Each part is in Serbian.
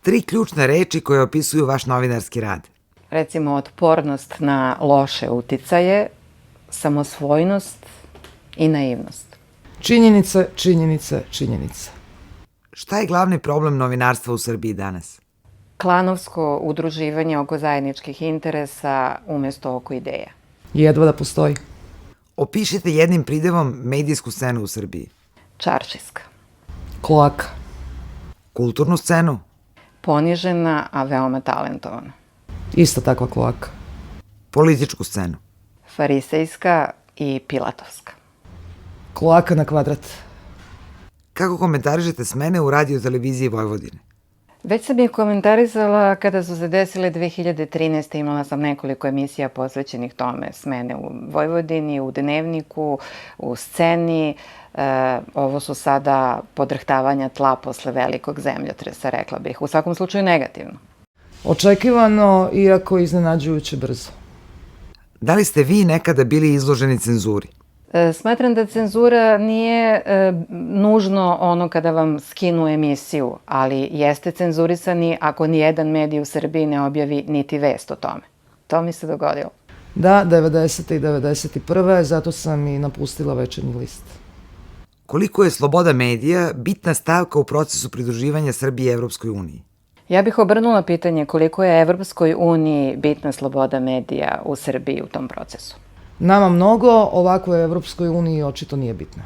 3 ključne reči koje opisuju vaš novinarski rad. Recimo, otpornost na loše uticaje, samosvojnost i naivnost. Činjenice, činjenice, činjenice. Šta je glavni problem novinarstva u Srbiji danas? Klanovsko udruživanje oko zajedničkih interesa umesto oko ideja. Jedva da postoji. Opišite jednim pridevom medijsku scenu u Srbiji. Čaršijska. Kloaka. Kulturnu scenu. Ponižena, a veoma talentovana. Ista takva kloaka. Političku scenu. Farisejska i pilatovska. Kloaka na kvadrat. Kako komentarišete smene u radio televiziji Vojvodine? Već sam ih komentarisala kada su se desile 2013. Imala sam nekoliko emisija posvećenih tome. Smene u Vojvodini, u Dnevniku, u Sceni. Ovo su sada podrhtavanja tla posle velikog zemljotresa, rekla bih. U svakom slučaju negativno. Očekivano, iako iznenađujuće brzo. Da li ste vi nekada bili izloženi cenzuri? Smatram da cenzura nije nužno ono kada vam skinu emisiju, ali jeste cenzurisani ako nijedan medij u Srbiji ne objavi niti vest o tome. To mi se dogodilo. Da, 90. i 91. Zato sam i napustila Večernji list. Koliko je sloboda medija bitna stavka u procesu pridruživanja Srbije Evropskoj uniji? Ja bih obrnula pitanje koliko je Evropskoj uniji bitna sloboda medija u Srbiji u tom procesu. Nama mnogo, ovako je Evropskoj uniji očito nije bitna.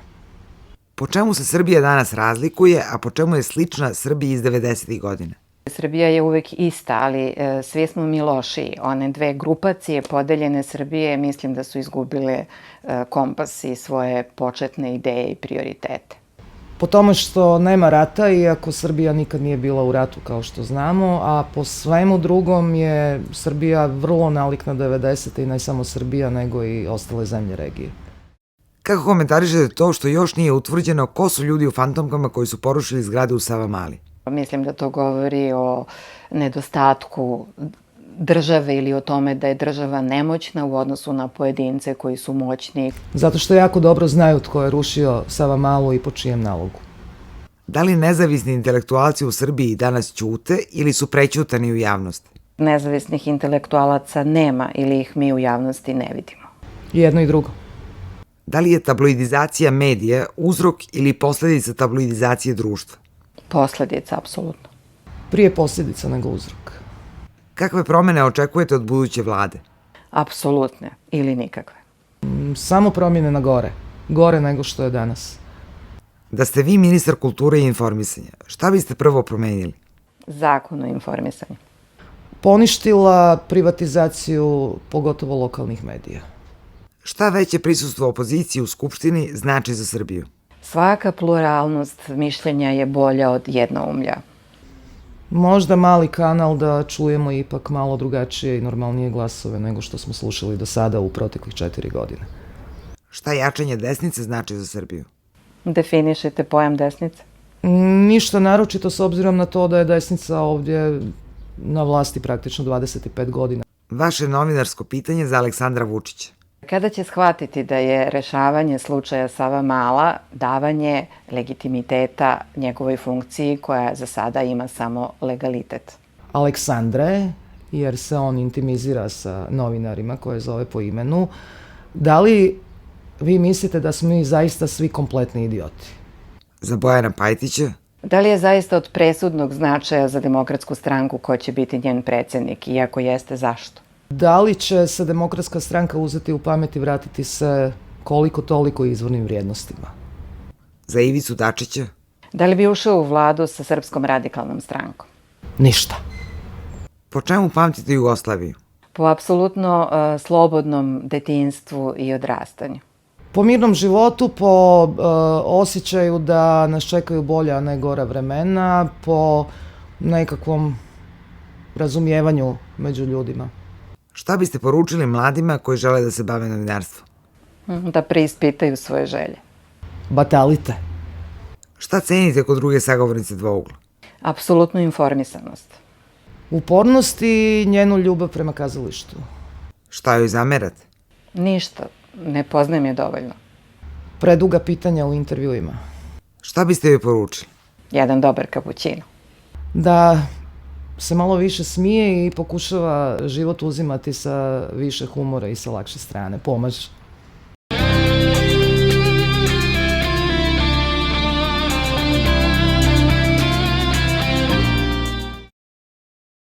Po čemu se Srbija danas razlikuje, a po čemu je slična Srbiji iz 90. godina? Srbija je uvek ista, ali svi smo mi lošiji. One dve grupacije podeljene Srbije mislim da su izgubile kompas i svoje početne ideje i prioritete. Po tome što nema rata, iako Srbija nikad nije bila u ratu kao što znamo, a po svemu drugom je Srbija vrlo nalik na 90. i ne samo Srbija, nego i ostale zemlje regije. Kako komentarišete to što još nije utvrđeno ko su ljudi u fantomkama koji su porušili zgrade u Savamali? Mislim da to govori o nedostatku države ili o tome da je država nemoćna u odnosu na pojedince koji su moćni. Zato što jako dobro znaju tko je rušio Savamalu i po čijem nalogu. Da li nezavisni intelektualci u Srbiji danas ćute ili su prećutani u javnosti? Nezavisnih intelektualaca nema ili ih mi u javnosti ne vidimo. Jedno i drugo. Da li je tabloidizacija medija uzrok ili posledica tabloidizacije društva? Posledica, apsolutno. Prije posljedica nego uzrok. Kakve promene očekujete od buduće vlade? Apsolutne ili nikakve. Samo promjene na gore. Gore nego što je danas. Da ste vi ministar kulture i informisanja, šta biste prvo promenili? Zakon o informisanju. Poništila privatizaciju, pogotovo lokalnih medija. Šta veće prisustvo opozicije u Skupštini znači za Srbiju? Svaka pluralnost mišljenja je bolja od jednoumlja. Možda mali kanal da čujemo ipak malo drugačije i normalnije glasove nego što smo slušali do sada u proteklih 4 godine. Šta jačanje desnice znači za Srbiju? Definišite pojam desnice. Ništa naročito s obzirom na to da je desnica ovdje na vlasti praktično 25 godina. Vaše novinarsko pitanje za Aleksandra Vučića. Kada će shvatiti da je rešavanje slučaja Savamala davanje legitimiteta njegovoj funkciji koja za sada ima samo legalitet? Aleksandre, jer se on intimizira sa novinarima koje zove po imenu, da li vi mislite da smo mi zaista svi kompletni idioti? Za Bojana Pajtića? Da li je zaista od presudnog značaja za Demokratsku stranku ko će biti njen predsednik, iako jeste zašto? Da li će se Demokratska stranka uzeti u pamet i vratiti se koliko toliko izvornim vrijednostima? Za Ivicu Dačića? Da li bi ušao u vladu sa Srpskom radikalnom strankom? Ništa. Po čemu pamtite Jugoslaviju? Po apsolutno slobodnom detinjstvu i odrastanju. Po mirnom životu, po osjećaju da nas čekaju bolja, a ne gora vremena, po nekakvom razumijevanju među ljudima. Šta biste poručili mladima koji žele da se bave novinarstvom? Da preispitaju svoje želje. Batalite. Šta cenite kod druge sagovornice Dvougla? Apsolutnu informisanost. Upornost i njenu ljubav prema kazalištu. Šta joj zamerate? Ništa. Ne poznajem je dovoljno. Preduga pitanja u intervjuima. Šta biste joj poručili? Jedan dobar kapućino. Da se malo više smije i pokušava život uzimati sa više humora i sa lakše strane. Pomaže.